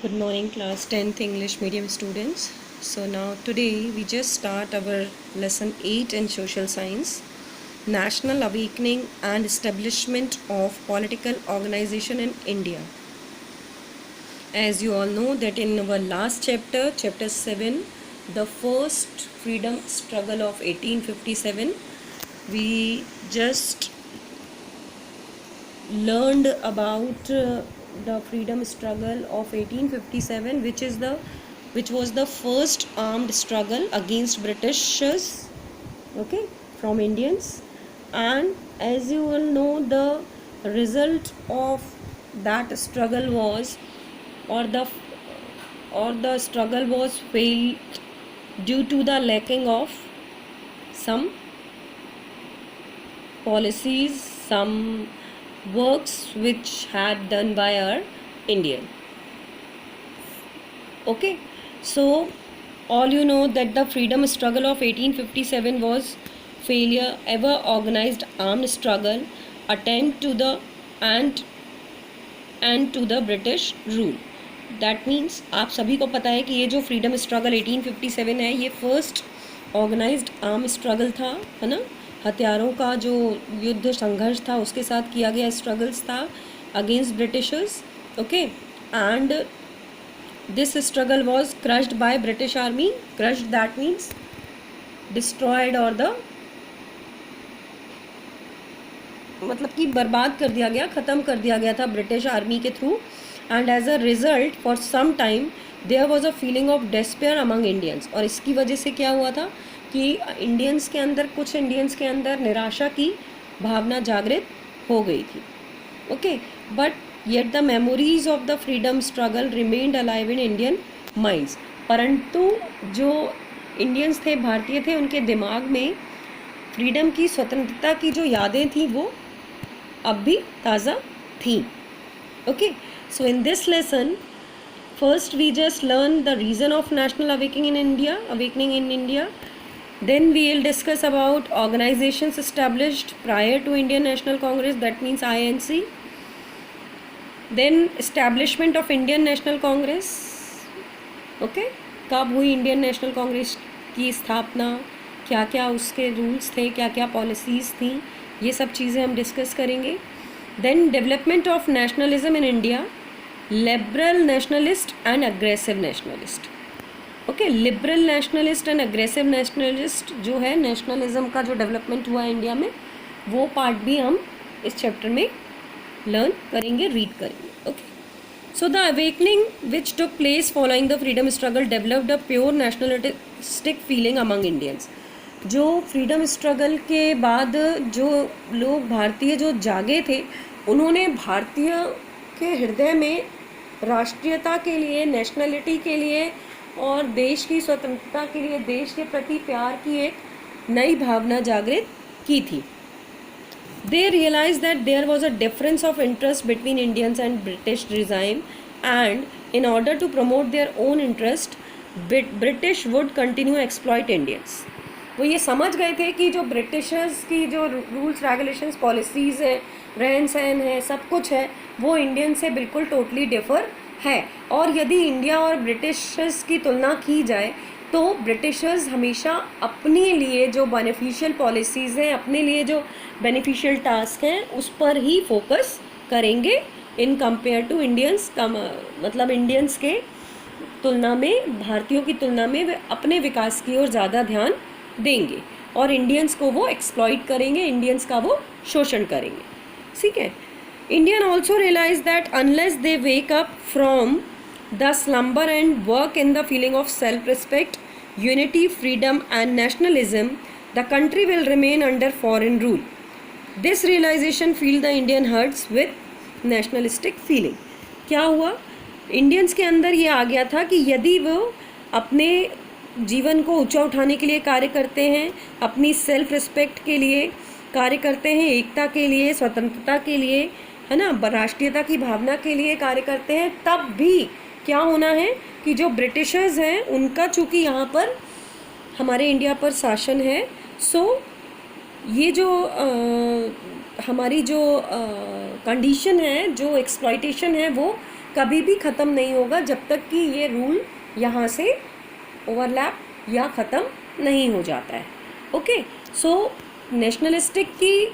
Good morning, class 10th English medium students. So now today we just start our lesson 8 in social science, National Awakening and Establishment of Political Organization in India. As you all know that in our last chapter, chapter 7, the first freedom struggle of 1857, we just learned about the freedom struggle of 1857, which was the first armed struggle against Britishers, okay, from Indians. And as you all know, the result of that struggle was, or the struggle was failed due to the lacking of some policies, some works which had done by our Indian. Okay, so all you know that the freedom struggle of 1857 was failure ever organized armed struggle attempt to the and to the British rule. That means आप सभी को पता है कि ये जो freedom struggle 1857 है, ये फर्स्ट ऑर्गेनाइज्ड आर्म स्ट्रगल था, है ना। हथियारों का जो युद्ध संघर्ष था उसके साथ किया गया स्ट्रगल्स था against Britishers, okay. And this struggle was crushed by British army. Crushed that means destroyed, और द मतलब कि बर्बाद कर दिया गया, ख़त्म कर दिया गया था ब्रिटिश आर्मी के through. And as a result for some time there was a feeling of despair among Indians. और इसकी वजह से क्या हुआ था कि इंडियंस के अंदर, कुछ इंडियंस के अंदर निराशा की भावना जागृत हो गई थी, okay. But yet the memories of the freedom struggle remained alive in Indian minds. परंतु जो इंडियंस थे, भारतीय थे, उनके दिमाग में फ्रीडम की, स्वतंत्रता की जो यादें थी वो अब भी ताज़ा थी, okay. So in this lesson first we just learn the reason of national awakening in India. Then we will discuss about organizations established prior to Indian National Congress, that means INC. Then establishment of Indian National Congress, okay, कब हुई Indian national Congress की स्थापना, क्या क्या उसके rules थे, क्या क्या पॉलिसीज़ थी, ये सब चीज़ें हम डिस्कस करेंगे। Then development of nationalism in India, liberal nationalist and aggressive nationalist, okay. Liberal nationalist and aggressive nationalist जो है, नेशनलिज्म का जो डेवलपमेंट हुआ है इंडिया में, वो पार्ट भी हम इस चैप्टर में लर्न करेंगे, रीड करेंगे, okay. So the awakening which took place following the freedom struggle developed a pure nationalistic feeling among Indians. जो फ्रीडम स्ट्रगल के बाद जो लोग भारतीय जो जागे थे, उन्होंने भारतीय के हृदय में राष्ट्रीयता के लिए, नेशनलिटी के लिए और देश की स्वतंत्रता के लिए, देश के प्रति प्यार की एक नई भावना जागृत की थी। They realise that there was a difference of interest between Indians and British regime, and in order to promote their own interest British would continue exploit Indians. वो ये समझ गए थे कि जो ब्रिटिशर्स की जो रूल्स रेगुलेशंस, पॉलिसीज़ है, रहन सहन है, सब कुछ है, वो इंडियन से बिल्कुल टोटली डिफर है। और यदि इंडिया और ब्रिटिशर्स की तुलना की जाए तो ब्रिटिशर्स हमेशा अपने लिए जो बेनिफिशियल पॉलिसीज़ हैं, अपने लिए जो बेनिफिशियल टास्क हैं, उस पर ही फोकस करेंगे इन कंपेयर टू इंडियंस। मतलब इंडियंस के तुलना में, भारतीयों की तुलना में वे अपने विकास की ओर ज़्यादा ध्यान देंगे और इंडियंस को वो एक्सप्लॉइट करेंगे, इंडियंस का वो शोषण करेंगे, ठीक है। Indian also realise that unless they wake up from the slumber and work in the feeling of self respect, unity, freedom and nationalism, the country will remain under foreign rule. This realisation feel the Indian hearts with nationalistic feeling. क्या हुआ, Indians के अंदर ये आ गया था कि यदि वो अपने जीवन को ऊंचा उठाने के लिए कार्य करते हैं, अपनी सेल्फ रिस्पेक्ट के लिए कार्य करते हैं, एकता के लिए, स्वतंत्रता के लिए, है ना, राष्ट्रीयता की भावना के लिए कार्य करते हैं, तब भी क्या होना है कि जो ब्रिटिशर्स हैं उनका चूँकि यहाँ पर हमारे इंडिया पर शासन है, सो ये जो हमारी जो कंडीशन है, जो एक्सप्लॉइटेशन है, वो कभी भी ख़त्म नहीं होगा जब तक कि ये रूल यहाँ से ओवरलैप या ख़त्म नहीं हो जाता है। ओके, सो नेशनलिस्टिक की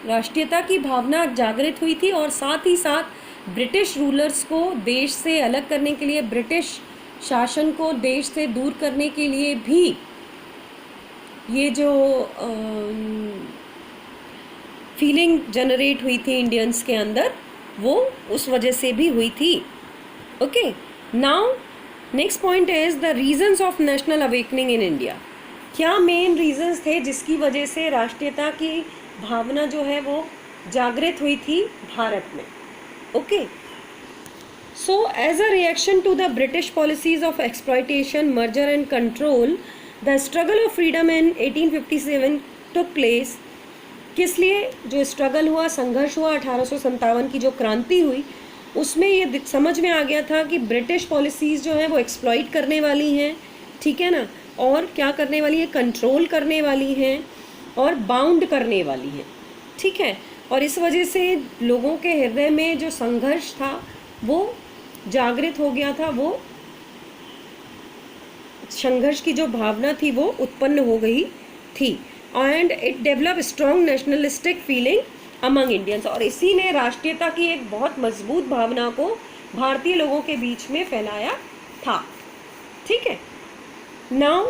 राष्ट्रीयता की भावना जागृत हुई थी और साथ ही साथ ब्रिटिश रूलर्स को देश से अलग करने के लिए, ब्रिटिश शासन को देश से दूर करने के लिए भी ये जो फीलिंग जनरेट हुई थी इंडियंस के अंदर, वो उस वजह से भी हुई थी। Okay, now next point is the reasons of national awakening in India. क्या मेन रीजंस थे जिसकी वजह से राष्ट्रीयता की भावना जो है वो जागृत हुई थी भारत में? Okay, so as a reaction to the British policies of exploitation, merger and control, the struggle of freedom in 1857 took place. किस लिए जो स्ट्रगल हुआ, संघर्ष हुआ, 1857 की जो क्रांति हुई, उसमें ये समझ में आ गया था कि ब्रिटिश पॉलिसीज़ जो हैं वो एक्सप्लॉइट करने वाली हैं, ठीक है ना, और क्या करने वाली है, कंट्रोल करने वाली हैं और बाउंड करने वाली हैं, ठीक है। और इस वजह से लोगों के हृदय में जो संघर्ष था वो जागृत हो गया था, वो संघर्ष की जो भावना थी वो उत्पन्न हो गई थी। And it develop strong nationalistic feeling among Indians, और इसी ने राष्ट्रीयता की एक बहुत मजबूत भावना को भारतीय लोगों के बीच में फैलाया था, ठीक है। Now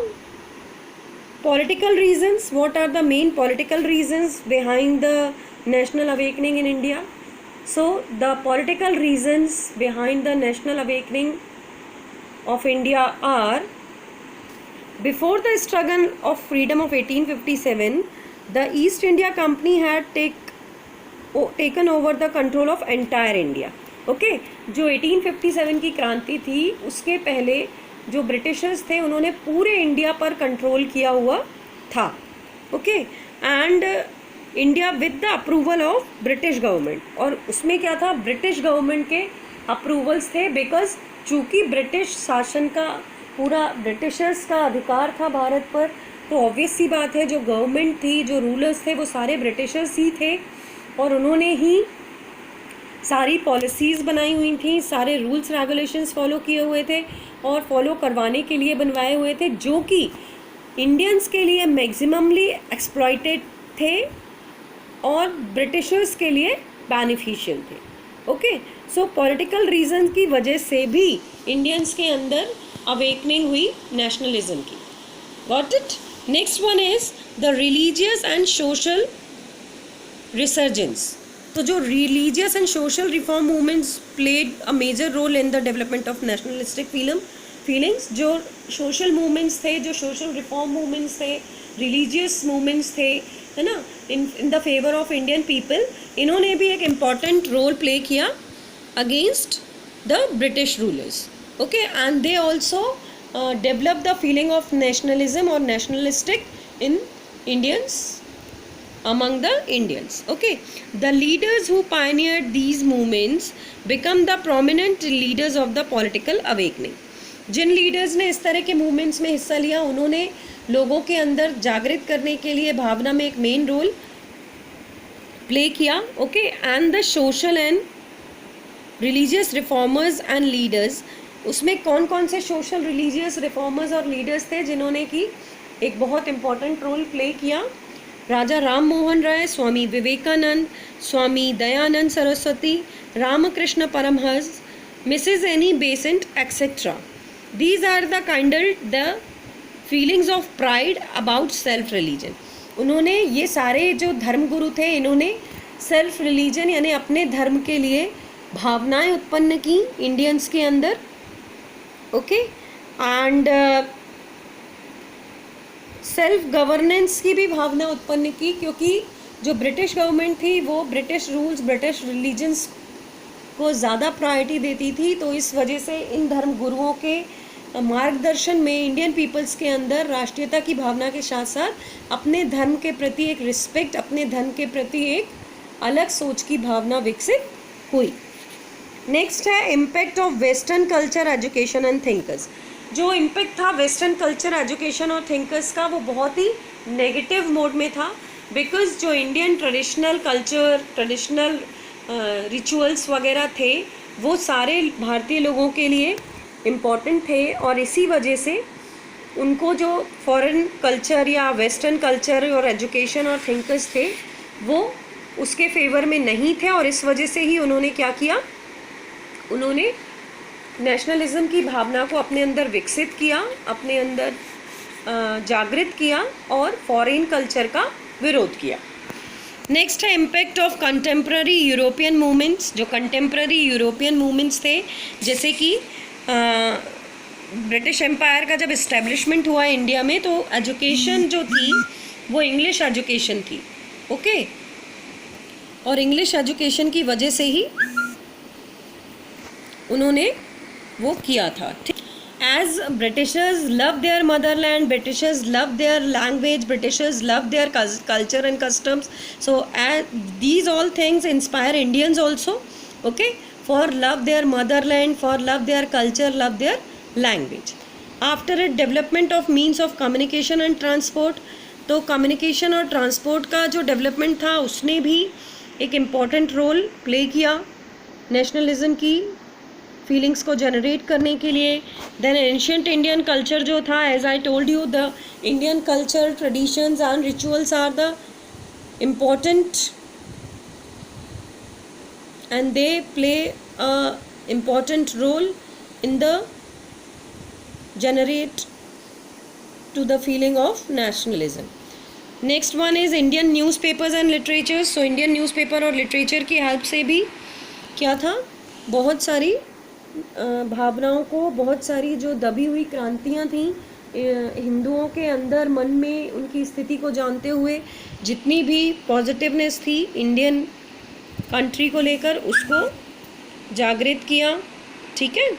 political reasons, what are the main political reasons behind the national awakening in India? So the political reasons behind the national awakening of India are: before the struggle of freedom of 1857, the East India Company had taken over the control of entire India. Okay, जो 1857 की क्रांति थी उसके पहले जो Britishers थे उन्होंने पूरे इंडिया पर कंट्रोल किया हुआ था। Okay, and India with the approval of British government, और उसमें क्या था, ब्रिटिश गवर्नमेंट के अप्रूवल्स थे, बिकॉज चूँकि ब्रिटिश शासन का पूरा ब्रिटिशर्स का अधिकार था भारत पर, तो ऑब्वियस सी बात है जो गवर्नमेंट थी, जो रूलर्स थे वो सारे ब्रिटिशर्स ही थे, और उन्होंने ही सारी पॉलिसीज़ बनाई हुई थी, सारे रूल्स रेगुलेशंस फॉलो किए हुए थे और फॉलो करवाने के लिए बनवाए हुए थे, जो कि इंडियंस के लिए मैक्सिममली एक्सप्लॉइटेड थे और ब्रिटिशर्स के लिए बेनिफिशियल थे। ओके, सो पॉलिटिकल रीजन की वजह से भी इंडियंस के अंदर अवेकनिंग हुई नेशनलिज्म की। Got it? Next one is the religious and social resurgence. तो जो religious and social reform movements played a major role in the development of nationalistic feelings. जो सोशल मूवमेंट्स थे, जो सोशल रिफॉर्म मूवमेंट्स थे, religious movements थे, है ना, in the favour of Indian people, इन्होंने भी एक इम्पॉर्टेंट रोल प्ले किया against the British rulers. Okay, and they also develop the feeling of nationalism और nationalistic in Indians among the Indians. Okay, the leaders who pioneered these movements become the prominent leaders of the political awakening. जिन leaders ने इस तरह के movements में हिस्सा लिया, उन्होंने लोगों के अंदर जागृत करने के लिए भावना में एक मेन रोल प्ले किया। Okay, and the social and religious reformers and leaders, उसमें कौन कौन से सोशल रिलीजियस रिफॉर्मर्स और लीडर्स थे जिन्होंने की एक बहुत इम्पॉर्टेंट रोल प्ले किया? Raja Ram Mohan Roy, Swami Vivekananda, Swami Dayanand Saraswati, Ramakrishna Paramhansa, Mrs Annie Besant etcetera. These are the kind of the feelings of pride about self religion. उन्होंने ये सारे जो धर्मगुरु थे, इन्होंने सेल्फ रिलीजन यानी अपने धर्म के लिए भावनाएं उत्पन्न की इंडियंस के अंदर। ओके, एंड सेल्फ गवर्नेंस की भी भावना उत्पन्न की, क्योंकि जो ब्रिटिश गवर्नमेंट थी वो ब्रिटिश रूल्स, ब्रिटिश रिलीजन्स को ज़्यादा प्रायोरिटी देती थी, तो इस वजह से इन धर्म गुरुओं के मार्गदर्शन में इंडियन पीपल्स के अंदर राष्ट्रीयता की भावना के साथ साथ अपने धर्म के प्रति एक रिस्पेक्ट, अपने धर्म के प्रति एक अलग सोच की भावना विकसित हुई। नेक्स्ट है impact of western culture, education and thinkers. जो इम्पैक्ट था वेस्टर्न कल्चर, एजुकेशन और थिंकर्स का, वो बहुत ही नेगेटिव मोड में था, बिकॉज जो Indian traditional culture, traditional rituals वगैरह थे वो सारे भारतीय लोगों के लिए इम्पॉर्टेंट थे, और इसी वजह से उनको जो फॉरेन कल्चर या वेस्टर्न कल्चर और एजुकेशन और थिंकर्स थे वो उसके फेवर में नहीं थे, और इस वजह से ही उन्होंने क्या किया, उन्होंने नेशनलिज्म की भावना को अपने अंदर विकसित किया, अपने अंदर जागृत किया और फॉरेन कल्चर का विरोध किया। नेक्स्ट है impact of contemporary European movements. जो कंटेम्प्ररी यूरोपियन मूवमेंट्स थे, जैसे कि ब्रिटिश एम्पायर का जब इस्टेब्लिशमेंट हुआ इंडिया में, तो एजुकेशन जो थी वो इंग्लिश एजुकेशन थी, ओके, और इंग्लिश एजुकेशन की वजह से ही उन्होंने वो किया था। As Britishers love their motherland, Britishers love their language, Britishers love their culture and customs. So these all things inspire Indians also, okay, for love their motherland, for love their culture, love their language. After it, development of means of communication and transport. तो communication और transport का जो development था उसने भी एक important role play किया nationalism की फीलिंग्स को जनरेट करने के लिए। देन एंशियंट इंडियन कल्चर जो था, as I told you, the Indian culture, traditions and rituals are the important and they play a important role in the generate to the feeling of nationalism. Next one is Indian newspapers and literature. So Indian newspaper और literature की help से भी क्या था, बहुत सारी भावनाओं को, बहुत सारी जो दबी हुई क्रांतियाँ थीं हिंदुओं के अंदर, मन में उनकी स्थिति को जानते हुए जितनी भी पॉजिटिवनेस थी इंडियन कंट्री को लेकर, उसको जागृत किया, ठीक है।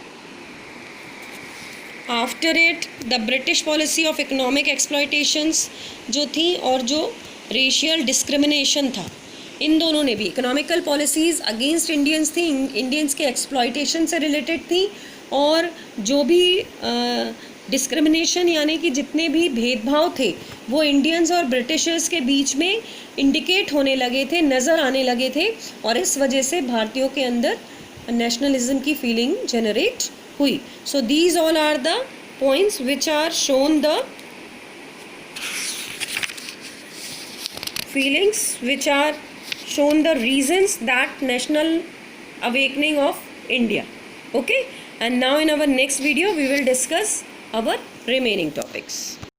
After it the British policy of economic exploitations जो थी और जो रेशियल डिस्क्रिमिनेशन था, इन दोनों ने भी, इकोनॉमिकल पॉलिसीज़ अगेंस्ट इंडियंस थी, इंडियंस के एक्सप्लॉयटेशन से रिलेटेड थी, और जो भी डिस्क्रिमिनेशन यानी कि जितने भी भेदभाव थे वो इंडियंस और ब्रिटिशर्स के बीच में इंडिकेट होने लगे थे, नज़र आने लगे थे, और इस वजह से भारतीयों के अंदर नेशनलिज्म की फीलिंग जनरेट हुई। So these all are the points which are shown the feelings which are shown the reasons that national awakening of India, okay, and now in our next video we will discuss our remaining topics.